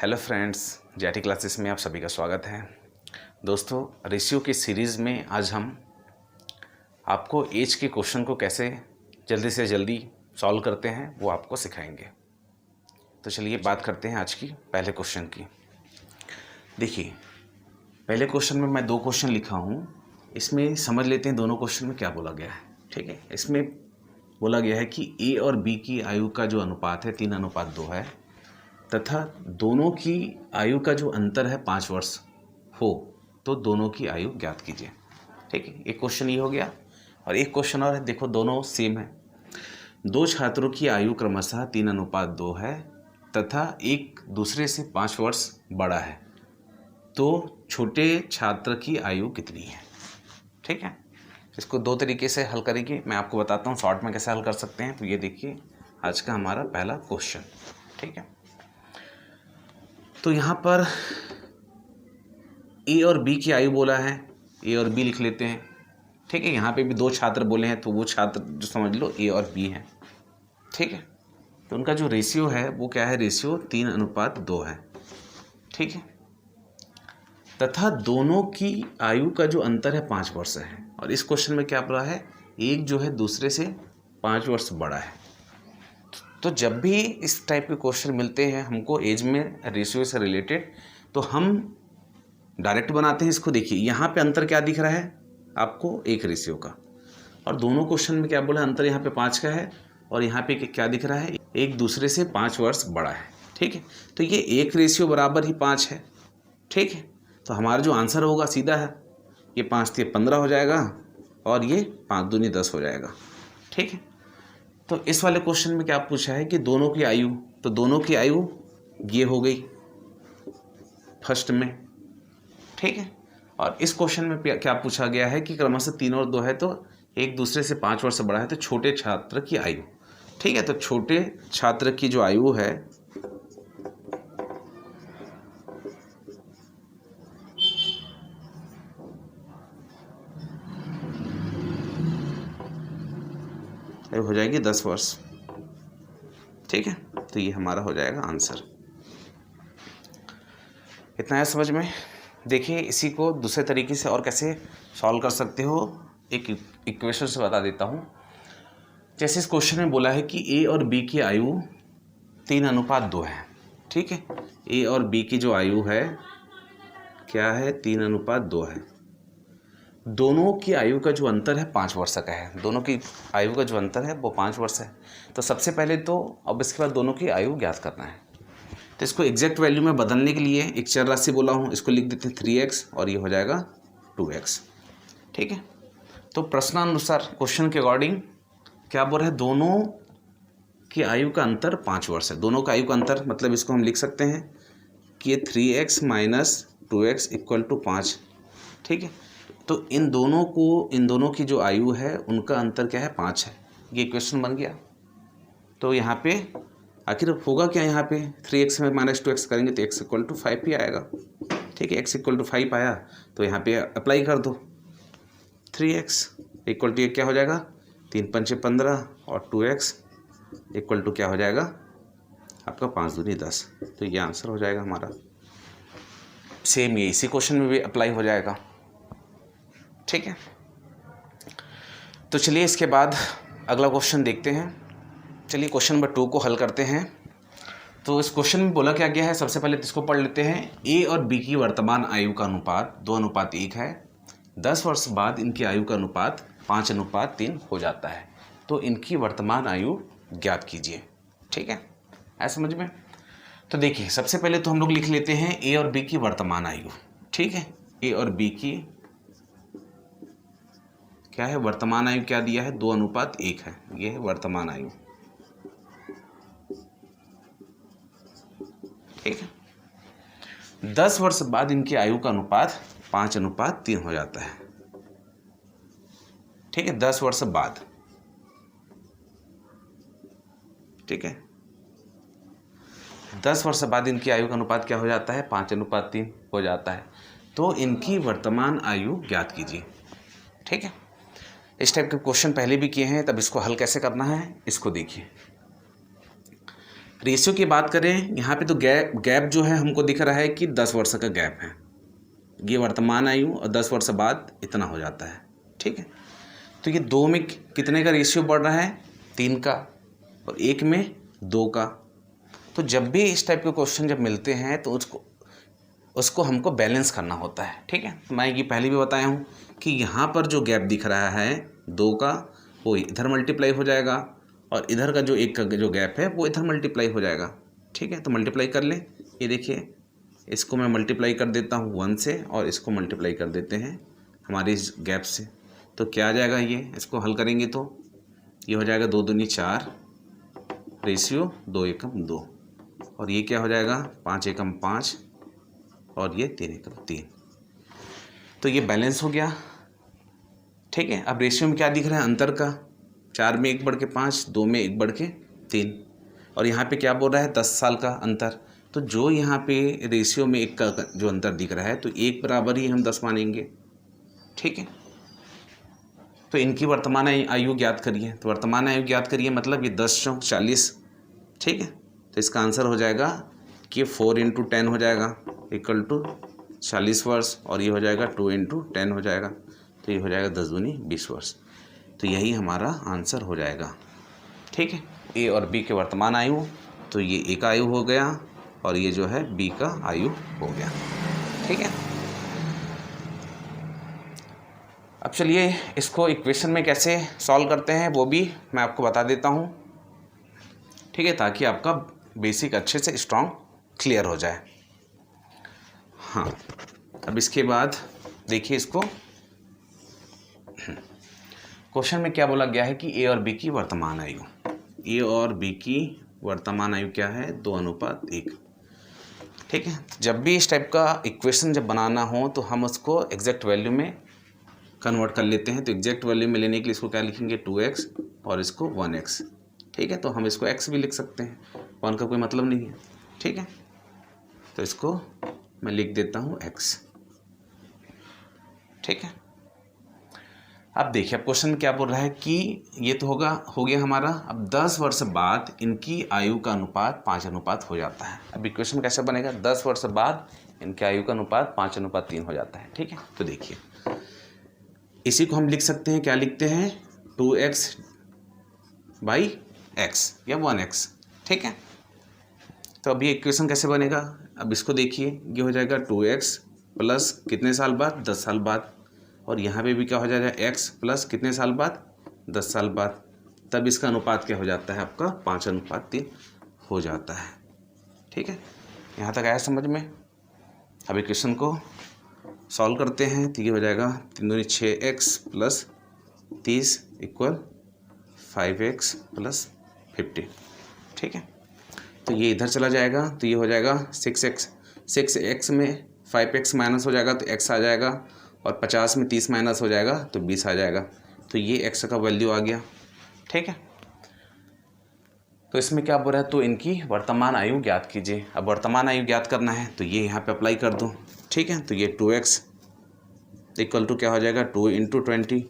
Hello friends, jetty classes में आप सभी का स्वागत है। दोस्तों, रेशियो की सीरीज़ में आज हम आपको एज के क्वेश्चन को कैसे जल्दी से जल्दी सॉल्व करते हैं वो आपको सिखाएंगे। तो चलिए बात करते हैं आज की पहले क्वेश्चन की। देखिए, पहले क्वेश्चन में मैं 2 क्वेश्चन लिखा हूँ, इसमें समझ लेते हैं दोनों क्वेश्चन में क्या बोला गया है। ठीक है, इसमें बोला गया है कि ए और बी की आयु का जो अनुपात है 3:2 है तथा दोनों की आयु का जो अंतर है 5 वर्ष हो तो दोनों की आयु ज्ञात कीजिए। ठीक है, एक क्वेश्चन ये हो गया और एक क्वेश्चन और है। देखो, दोनों सेम है। 2 छात्रों की आयु क्रमशः 3:2 है तथा एक दूसरे से 5 वर्ष बड़ा है, तो छोटे छात्र की आयु कितनी है। ठीक है, इसको 2 तरीके से हल करेंगे। मैं आपको बताता हूँ शॉर्ट में कैसे हल कर सकते हैं। तो ये देखिए आज का हमारा पहला क्वेश्चन। ठीक है, तो यहाँ पर ए और बी की आयु बोला है, ए और बी लिख लेते हैं। ठीक है, यहाँ पे भी 2 छात्र बोले हैं, तो वो छात्र जो समझ लो ए और बी हैं। ठीक है, तो उनका जो रेशियो है वो क्या है, रेशियो 3:2 है। ठीक है, तथा दोनों की आयु का जो अंतर है 5 वर्ष है। और इस क्वेश्चन में क्या बोला है, एक जो है दूसरे से 5 वर्ष बड़ा है। तो जब भी इस टाइप के क्वेश्चन मिलते हैं हमको एज में रेशियो से रिलेटेड, तो हम डायरेक्ट बनाते हैं इसको। देखिए यहाँ पे अंतर क्या दिख रहा है आपको, एक रेशियो का, और दोनों क्वेश्चन में क्या बोला, अंतर यहाँ पे 5 का है और यहाँ पे क्या दिख रहा है, एक दूसरे से 5 वर्ष बड़ा है। ठीक है, तो ये एक रेशियो बराबर ही 5 है। ठीक है, तो हमारा जो आंसर होगा सीधा है, ये 5 से 15 हो जाएगा और ये 5 दूनी 10 हो जाएगा। ठीक है, तो इस वाले क्वेश्चन में क्या पूछा है कि दोनों की आयु, तो दोनों की आयु ये हो गई फर्स्ट में। ठीक है, और इस क्वेश्चन में क्या पूछा गया है कि क्रमशः 3 और 2 है, तो एक दूसरे से 5 वर्ष बड़ा है, तो छोटे छात्र की आयु। ठीक है, तो छोटे छात्र की जो आयु है हो जाएगी 10 वर्ष। ठीक है, तो ये हमारा हो जाएगा आंसर। इतना है समझ में। देखिए, इसी को दूसरे तरीके से और कैसे सॉल्व कर सकते हो, एक इक्वेशन से बता देता हूँ। जैसे इस क्वेश्चन में बोला है कि ए और बी की आयु 3:2 है। ठीक है, ए और बी की जो आयु है क्या है, 3:2 है। दोनों की आयु का जो अंतर है 5 वर्ष का है। दोनों की आयु का जो अंतर है वो 5 वर्ष है। तो सबसे पहले तो अब इसके बाद दोनों की आयु ज्ञात करना है। तो इसको एग्जैक्ट वैल्यू में बदलने के लिए एक चर राशि बोला हूँ, इसको लिख देते हैं 3x और ये हो जाएगा 2x। ठीक है, तो प्रश्नानुसार क्वेश्चन के अकॉर्डिंग क्या बोल रहा है, दोनों की आयु का अंतर 5 वर्ष है। दोनों का आयु का अंतर मतलब इसको हम लिख सकते हैं कि ये 3x - 2x = 5। ठीक है, तो इन दोनों की जो आयु है उनका अंतर क्या है, 5 है। ये क्वेश्चन बन गया। तो यहाँ पे आखिर होगा क्या, यहाँ पे 3x में -2x करेंगे तो x = 5 ही आएगा। ठीक है, x = 5 आया तो यहाँ पे अप्लाई कर दो। 3x = ये क्या हो जाएगा, 3 × 5 = 15 और 2x = क्या हो जाएगा आपका 5 दूनी 10। तो ये आंसर हो जाएगा हमारा। सेम ये इसी क्वेश्चन में भी अप्लाई हो जाएगा। ठीक है, तो चलिए इसके बाद अगला क्वेश्चन देखते हैं। चलिए क्वेश्चन नंबर 2 को हल करते हैं। तो इस क्वेश्चन में बोला क्या गया है, सबसे पहले तो इसको पढ़ लेते हैं। ए और बी की वर्तमान आयु का अनुपात 2:1 है। 10 वर्ष बाद इनकी आयु का अनुपात 5:3 हो जाता है। तो इनकी वर्तमान आयु ज्ञात कीजिए। ठीक है, ऐसा समझ में। तो देखिए, सबसे पहले तो हम लोग लिख लेते हैं ए और बी की वर्तमान आयु। ठीक है, ए और बी की क्या है, वर्तमान आयु क्या दिया है, 2:1 है। ये है वर्तमान आयु। ठीक है, 10 वर्ष बाद इनकी आयु का अनुपात 5:3 हो जाता है। ठीक है, 10 वर्ष बाद। ठीक है, 10 वर्ष बाद इनकी आयु का अनुपात क्या हो जाता है, 5:3 हो जाता है। तो इनकी वर्तमान आयु ज्ञात कीजिए। ठीक है, इस टाइप के क्वेश्चन पहले भी किए हैं, तब इसको हल कैसे करना है इसको देखिए। रेशियो की बात करें, यहाँ पे तो गैप जो है हमको दिख रहा है कि 10 वर्ष का गैप है। ये वर्तमान आयु और 10 वर्ष बाद इतना हो जाता है, ठीक है। तो ये 2 में कितने का रेशियो बढ़ रहा है, 3 का, और 1 में 2 का। तो जब भी इस टाइप के क्वेश्चन जब मिलते हैं तो उसको हमको बैलेंस करना होता है, ठीक है। मैं ये पहले भी बताया हूँ कि यहाँ पर जो गैप दिख रहा है 2 का, वो इधर मल्टीप्लाई हो जाएगा, और इधर का जो 1 का जो गैप है वो इधर मल्टीप्लाई हो जाएगा, ठीक है। तो मल्टीप्लाई कर लें, ये देखिए, इसको मैं मल्टीप्लाई कर देता हूँ 1 से, और इसको मल्टीप्लाई कर देते हैं हमारे इस गैप से। तो क्या आ जाएगा, ये इसको हल करेंगे तो ये हो जाएगा 2 दूनी 4, रेशियो 2 एकम 2, और ये क्या हो जाएगा 5 एकम 5, और ये 3 एकम 3। तो ये बैलेंस हो गया, ठीक है। अब रेशियो में क्या दिख रहा है, अंतर का, 4 में 1 बढ़ के 5, 2 में 1 बढ़ के 3, और यहाँ पे क्या बोल रहा है 10 साल का अंतर। तो जो यहाँ पे रेशियो में 1 का जो अंतर दिख रहा है, तो 1 बराबर ही हम 10 मानेंगे, ठीक है। तो इनकी वर्तमान आयु ज्ञात करिए, तो वर्तमान आयु ज्ञात करिए मतलब ये 10 चौक 40, ठीक है। तो इसका आंसर हो जाएगा कि 4 × 10 हो जाएगा इक्वल टू 40 वर्ष, और ये हो जाएगा 2 × 10 हो जाएगा, तो ये हो जाएगा 10 दूनी 20 वर्ष। तो यही हमारा आंसर हो जाएगा, ठीक है। ए और बी के वर्तमान आयु, तो ये ए का आयु हो गया, और ये जो है बी का आयु हो गया, ठीक है। अब चलिए इसको इक्वेशन में कैसे सॉल्व करते हैं वो भी मैं आपको बता देता हूँ, ठीक है, ताकि आपका बेसिक अच्छे से स्ट्रॉन्ग क्लियर हो जाए। हाँ, अब इसके बाद देखिए इसको, क्वेश्चन में क्या बोला गया है कि ए और बी की वर्तमान आयु, ए और बी की वर्तमान आयु क्या है 2:1, ठीक है। जब भी इस टाइप का इक्वेशन जब बनाना हो तो हम उसको एग्जैक्ट वैल्यू में कन्वर्ट कर लेते हैं। तो एग्जैक्ट वैल्यू में लेने के लिए इसको क्या लिखेंगे 2x, और इसको 1x, ठीक है। तो हम इसको x भी लिख सकते हैं, 1 का कोई मतलब नहीं है, ठीक है। तो इसको मैं लिख देता हूँ x, ठीक है। अब देखिए, अब क्वेश्चन में क्या बोल रहा है कि ये तो हो गया हमारा। अब 10 वर्ष बाद इनकी आयु का अनुपात 5:1 हो जाता है। अब इक्वेशन कैसे बनेगा, 10 वर्ष बाद इनकी आयु का अनुपात 5:3 हो जाता है, ठीक है। तो देखिए इसी को हम लिख सकते हैं, क्या लिखते हैं 2x/x या 1x, ठीक है। तो अभी इक्वेशन कैसे बनेगा, अब इसको देखिए, ये हो जाएगा 2x प्लस कितने साल बाद 10 साल बाद, और यहाँ पे भी क्या हो जाएगा x प्लस कितने साल बाद 10 साल बाद। तब इसका अनुपात क्या हो जाता है आपका 5:3 हो जाता है, ठीक है। यहाँ तक आया समझ में। अब इक्वेशन को सॉल्व करते हैं, तो ये हो जाएगा 3 दूनी 6x plus 30 equal 5x plus 50, ठीक है। तो ये इधर चला जाएगा, तो ये हो जाएगा 6x में 5x माइनस हो जाएगा तो x आ जाएगा, और 50 में 30 माइनस हो जाएगा तो 20 आ जाएगा। तो ये x का वैल्यू आ गया, ठीक है। तो इसमें क्या बोल रहा है, तो इनकी वर्तमान आयु ज्ञात कीजिए। अब वर्तमान आयु ज्ञात करना है तो ये यहाँ पे अप्लाई कर दो, ठीक है। तो ये 2x इक्वल टू क्या हो जाएगा 2 × 20,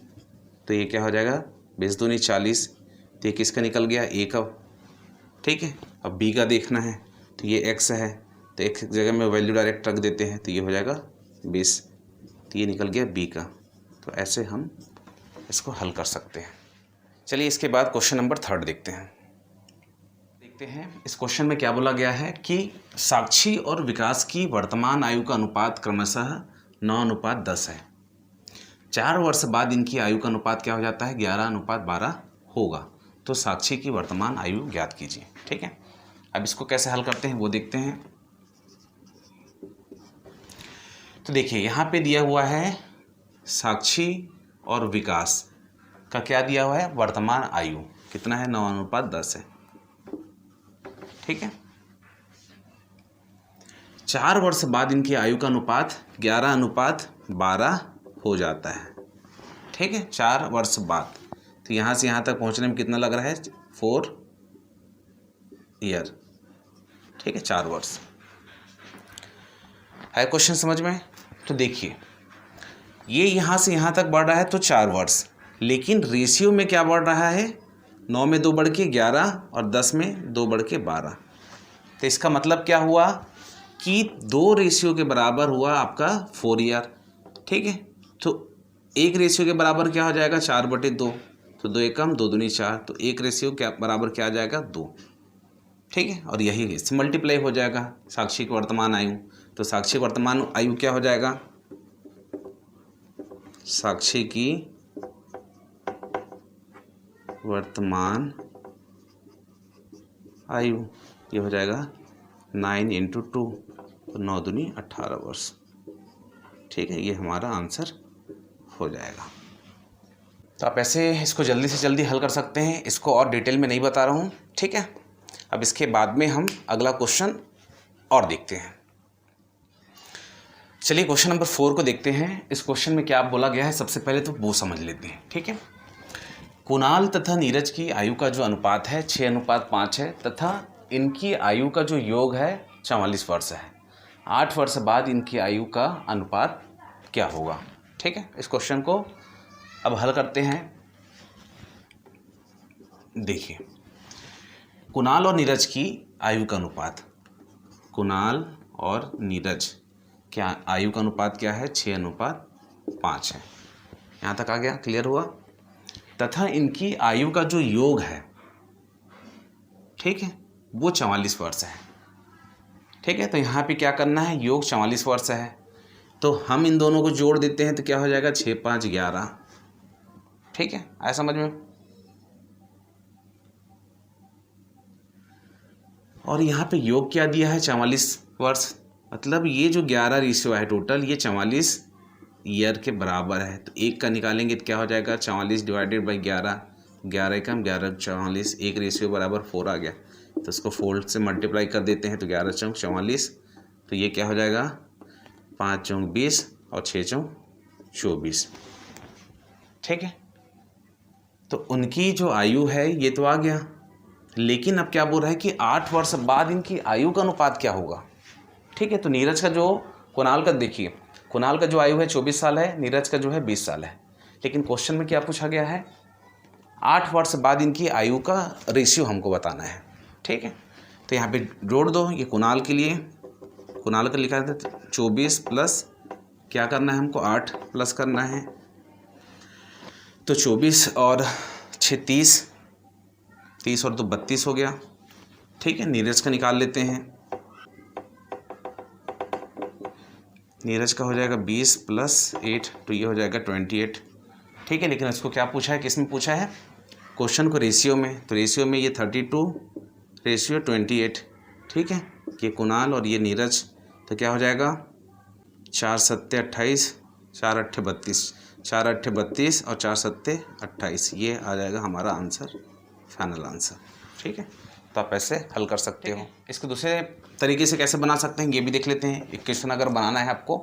तो ये क्या हो जाएगा 20 दूनी 40, तो ये किसका निकल गया a का, ठीक है। अब b का देखना है, तो ये x है, तो x की जगह में वैल्यू डायरेक्ट रख देते हैं, तो ये हो जाएगा 20, तो ये निकल गया b का। तो ऐसे हम इसको हल कर सकते हैं। चलिए इसके बाद क्वेश्चन नंबर 3 देखते हैं। इस क्वेश्चन में क्या बोला गया है कि साक्षी और विकास की वर्तमान आयु का अनुपात क्रमशः 9:10 है। 4 वर्ष बाद इनकी आयु का अनुपात क्या हो जाता है 11:12 होगा। तो साक्षी की वर्तमान आयु ज्ञात कीजिए, ठीक है। अब इसको कैसे हल करते हैं वो देखते हैं। तो देखिए यहाँ पे दिया हुआ है साक्षी और विकास का क्या दिया हुआ है वर्तमान आयु कितना है 9:10 है, ठीक है। 4 वर्ष बाद इनकी आयु का अनुपात 11:12 हो जाता है, ठीक है। 4 वर्ष बाद, तो यहाँ से यहाँ तक पहुँचने में कितना लग रहा है 4 ईयर, ठीक है, 4 वर्ष है। क्वेश्चन समझ में। तो देखिए ये यहाँ से यहाँ तक बढ़ रहा है तो 4 वर्ष, लेकिन रेशियो में क्या बढ़ रहा है 9 में 2 बढ़ के 11 और 10 में 2 बढ़ के 12। तो इसका मतलब क्या हुआ कि 2 रेशियो के बराबर हुआ आपका 4 ईयर, ठीक है। तो 1 रेशियो के बराबर क्या हो जाएगा 4/2, तो 2 एकम 2 दूनी 4, तो 1 रेशियो क्या बराबर क्या आ जाएगा 2, ठीक है। और यही इससे मल्टीप्लाई हो जाएगा साक्षी की वर्तमान आयु, तो साक्षी वर्तमान आयु क्या हो जाएगा, साक्षी की वर्तमान आयु ये हो जाएगा 9 × 2, तो 9 दूनी 18 वर्ष, ठीक है। ये हमारा आंसर हो जाएगा। तो आप ऐसे इसको जल्दी से जल्दी हल कर सकते हैं, इसको और डिटेल में नहीं बता रहा हूँ, ठीक है। अब इसके बाद में हम अगला क्वेश्चन और देखते हैं। चलिए क्वेश्चन नंबर 4 को देखते हैं। इस क्वेश्चन में क्या बोला गया है, सबसे पहले तो वो समझ लेते हैं, ठीक है। कुणाल तथा नीरज की आयु का जो अनुपात है 6:5 है, तथा इनकी आयु का जो योग है 44 वर्ष है। 8 वर्ष बाद इनकी आयु का अनुपात क्या होगा, ठीक है। इस क्वेश्चन को अब हल करते हैं। देखिए, कुणाल और नीरज की आयु का अनुपात, कुणाल और नीरज क्या आयु का अनुपात क्या है 6:5 है। यहाँ तक आ गया, क्लियर हुआ। तथा इनकी आयु का जो योग है, ठीक है, वो 44 वर्ष है, ठीक है। तो यहाँ पे क्या करना है, योग 44 वर्ष है, तो हम इन दोनों को जोड़ देते हैं तो क्या हो जाएगा 6 × 5 = 11, ठीक है। आया समझ में। और यहाँ पे योग क्या दिया है 44 वर्ष, मतलब ये जो 11 रेशियो है टोटल, ये 44 ईयर के बराबर है। तो 1 का निकालेंगे तो क्या हो जाएगा 44 / 11, 11 एकम 11 44, 1 रेशियो बराबर 4 आ गया, तो इसको 4 से मल्टीप्लाई कर देते हैं तो 11 × 4 = 44, तो ये क्या हो जाएगा 5 × 20 और 6 × 24, ठीक है। तो उनकी जो आयु है ये तो आ गया, लेकिन अब क्या बोल रहा है कि 8 वर्ष बाद इनकी आयु का अनुपात क्या होगा, ठीक है। तो नीरज का जो, कुणाल का देखिए, कुणाल का जो आयु है 24 साल है, नीरज का जो है 20 साल है, लेकिन क्वेश्चन में क्या पूछा गया है 8 वर्ष बाद इनकी आयु का रेशियो हमको बताना है, ठीक है। तो यहाँ पे जोड़ दो, ये कुणाल के लिए, कुणाल का लिखा है 24 प्लस क्या करना है हमको 8 प्लस करना है, तो 24 और 6 30, 30 और 2 32 हो गया, ठीक है। नीरज का निकाल लेते हैं, नीरज का हो जाएगा 20 + 8, तो ये हो जाएगा 28, ठीक है। लेकिन इसको क्या पूछा है, किस में पूछा है, क्वेश्चन को रेशियो में, तो रेशियो में ये 32:28, ठीक है। ये कुणाल और ये नीरज, तो क्या हो जाएगा 4 × 7 = 28, 4 × 8 = 32, 4 × 8 = 32 और 4 × 7 = 28, ये आ जाएगा हमारा आंसर, फाइनल आंसर, ठीक है। तो आप ऐसे हल कर सकते हो। इसको दूसरे तरीके से कैसे बना सकते हैं ये भी देख लेते हैं। इक्वेशन अगर बनाना है आपको,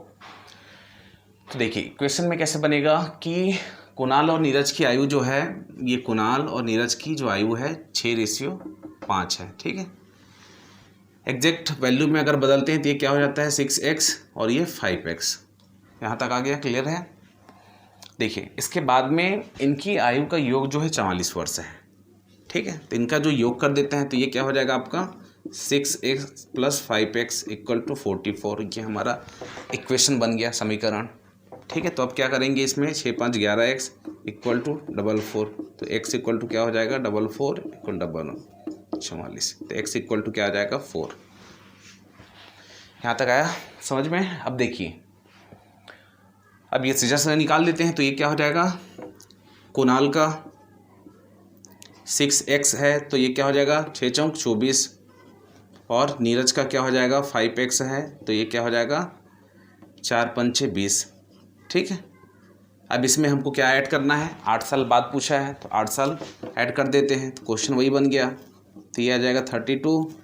तो देखिए इक्वेशन में कैसे बनेगा कि कुणाल और नीरज की आयु जो है, ये कुणाल और नीरज की जो आयु है 6:5 है, ठीक है। एग्जैक्ट वैल्यू में अगर बदलते हैं तो ये क्या हो जाता है 6x और ये 5x। यहाँ तक आ गया, क्लियर है। देखिए इसके बाद में इनकी आयु का योग जो है 44 वर्ष है, ठीक है। तो इनका जो योग कर देते हैं तो ये क्या हो जाएगा आपका 6x + 5x = 44, ये हमारा इक्वेशन बन गया, समीकरण, ठीक है। तो अब क्या करेंगे इसमें 6 × 5 = 11x = 44, तो x = क्या हो जाएगा 44 = 44, तो x = क्या आ जाएगा 4। यहाँ तक आया समझ में। अब देखिए, अब ये सीधा सीधा निकाल लेते हैं तो ये क्या हो जाएगा, कुणाल का 6x है तो ये क्या हो जाएगा 6 × 24, और नीरज का क्या हो जाएगा 5x है तो ये क्या हो जाएगा 4 × 5 = 20, ठीक है। अब इसमें हमको क्या ऐड करना है, 8 साल बाद पूछा है तो 8 साल ऐड कर देते हैं, तो क्वेश्चन वही बन गया। तो ये आ जाएगा 32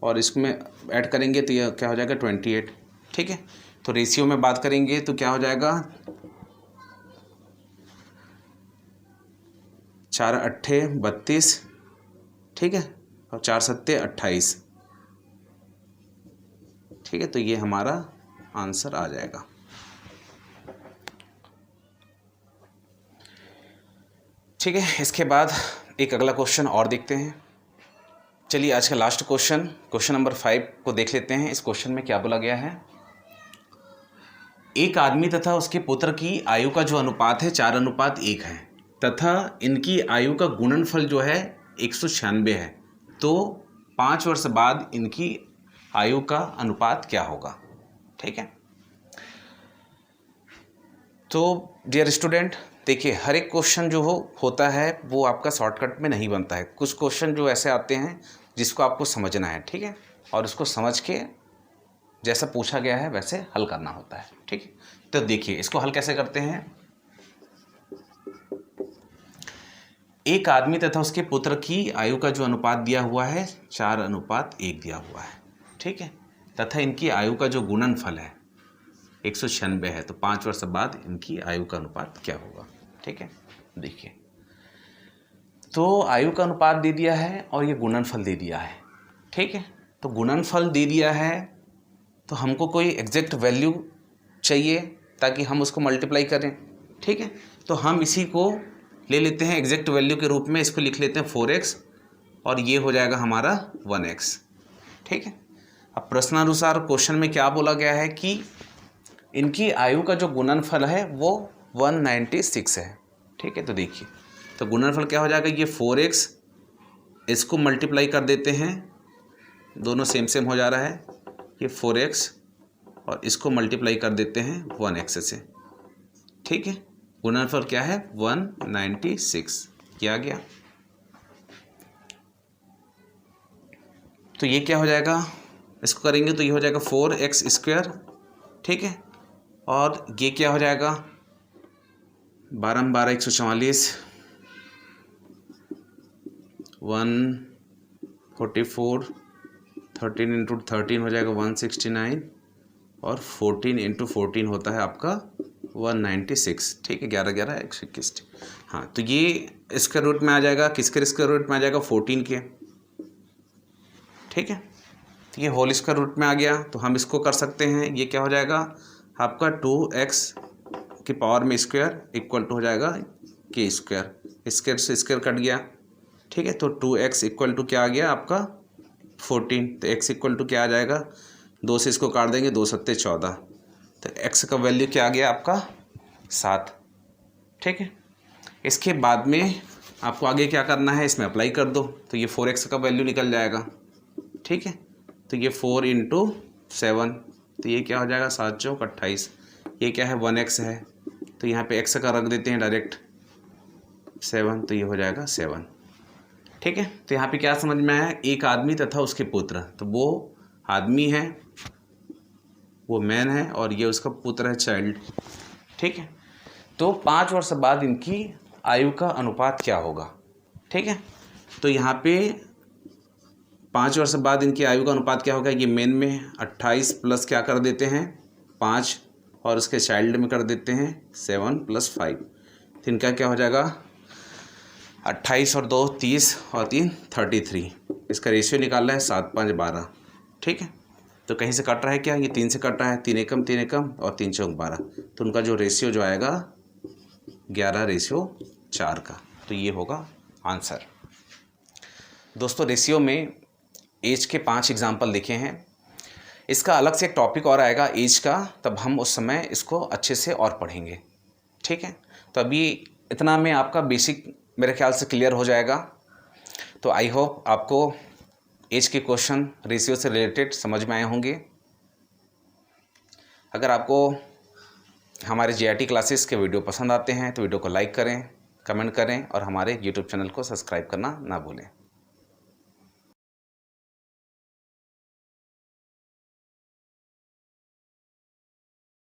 और इसमें ऐड करेंगे तो ये क्या हो जाएगा 28, ठीक है। तो रेशियो में बात करेंगे तो क्या हो जाएगा 4 × 8 = 32, ठीक है, और 4 × 7 = 28, ठीक है। तो ये हमारा आंसर आ जाएगा। ठीक है, इसके बाद एक अगला क्वेश्चन और देखते हैं। चलिए आज का लास्ट क्वेश्चन, क्वेश्चन नंबर 5 को देख लेते हैं। इस क्वेश्चन में क्या बोला गया है, एक आदमी तथा उसके पुत्र की आयु का जो अनुपात है 4:1 है तथा इनकी आयु का गुणनफल जो है 196 है, तो 5 वर्ष बाद इनकी आयु का अनुपात क्या होगा। ठीक है, तो डियर स्टूडेंट देखिए, हर एक क्वेश्चन जो होता है वो आपका शॉर्टकट में नहीं बनता है। कुछ क्वेश्चन जो ऐसे आते हैं जिसको आपको समझना है, ठीक है, और उसको समझ के जैसा पूछा गया है वैसे हल करना होता है। ठीक है, तो देखिए इसको हल कैसे करते हैं। एक आदमी तथा उसके पुत्र की आयु का जो अनुपात दिया हुआ है 4:1 दिया हुआ है, ठीक है, तथा इनकी आयु का जो गुणनफल है 196 है, तो 5 वर्ष बाद इनकी आयु का अनुपात क्या होगा। ठीक है, देखिए तो आयु का अनुपात दे दिया है और ये गुणनफल दे दिया है। ठीक है, तो गुणनफल दे दिया है तो हमको कोई एग्जैक्ट वैल्यू चाहिए ताकि हम उसको मल्टीप्लाई करें। ठीक है, तो हम इसी को ले लेते हैं एग्जैक्ट वैल्यू के रूप में, इसको लिख लेते हैं 4x और ये हो जाएगा हमारा 1x। ठीक है, अब प्रश्नानुसार क्वेश्चन में क्या बोला गया है कि इनकी आयु का जो गुणनफल है वो 196 है। ठीक है, तो देखिए तो गुणनफल क्या हो जाएगा, ये 4x, इसको मल्टीप्लाई कर देते हैं, दोनों सेम सेम हो जा रहा है, ये 4x और इसको मल्टीप्लाई कर देते हैं 1x से। ठीक है, गुणनफल क्या है 196 किया गया। तो ये क्या हो जाएगा, इसको करेंगे तो ये हो जाएगा 4x²। ठीक है, और ये क्या हो जाएगा 12 12 144, 144, 13 × 13 हो जाएगा 169 और 14 × 14 होता है आपका 196। ठीक है, 11 11 121। हाँ, तो ये स्क्वायर रूट में आ जाएगा, किसके स्क्वायर रूट में आ जाएगा 14 के। ठीक है, तो ये होल स्क्वायर रूट में आ गया, तो हम इसको कर सकते हैं, ये क्या हो जाएगा आपका 2x की पावर में स्क्वायर इक्वल टू हो जाएगा k², स्क्वायर से स्क्वायर कट गया। ठीक है, तो 2x इक्वल टू क्या आ गया आपका 14, तो x इक्वल टू क्या आ जाएगा, 2 से इसको काट देंगे, 2 सत्ते 14, तो x का वैल्यू क्या आ गया आपका 7। ठीक है, इसके बाद में आपको आगे क्या करना है, इसमें अप्लाई कर दो, तो ये 4x का वैल्यू निकल जाएगा। ठीक है, तो ये 4 × 7, तो ये क्या हो जाएगा 7 चौक 28, ये क्या है 1x है, तो यहाँ पे x का रख देते हैं डायरेक्ट 7, तो ये हो जाएगा 7। ठीक है, तो यहाँ पे क्या समझ में आया, एक आदमी तथा उसके पुत्र, तो वो आदमी है, वो मैन है और ये उसका पुत्र है चाइल्ड। ठीक है, तो 5 वर्ष बाद इनकी आयु का अनुपात क्या होगा। ठीक है, तो यहाँ पे 5 वर्ष बाद इनकी आयु का अनुपात क्या होगा, ये मेन में 28 प्लस क्या कर देते हैं 5 और उसके चाइल्ड में कर देते हैं 7 + 5, तो इनका क्या हो जाएगा 28 और 2 30 और 3 33, इसका रेशियो निकालना है 7 5 12। ठीक है, तो कहीं से कट रहा है क्या, ये 3 से कट रहा है, 3 एकम 3 एकम और 3 चौक 12, तो उनका जो रेशियो जो आएगा 11:4 का, तो ये होगा आंसर। दोस्तों रेशियो में एज के 5 एग्जाम्पल लिखे हैं, इसका अलग से एक टॉपिक और आएगा एज का, तब हम उस समय इसको अच्छे से और पढ़ेंगे। ठीक है, तो अभी इतना में आपका बेसिक मेरे ख्याल से क्लियर हो जाएगा। तो आई होप आपको एज के क्वेश्चन रेशियो से रिलेटेड समझ में आए होंगे। अगर आपको हमारे जीआरटी क्लासेस के वीडियो पसंद आते हैं तो वीडियो को लाइक करें, कमेंट करें और हमारे यूट्यूब चैनल को सब्सक्राइब करना ना भूलें।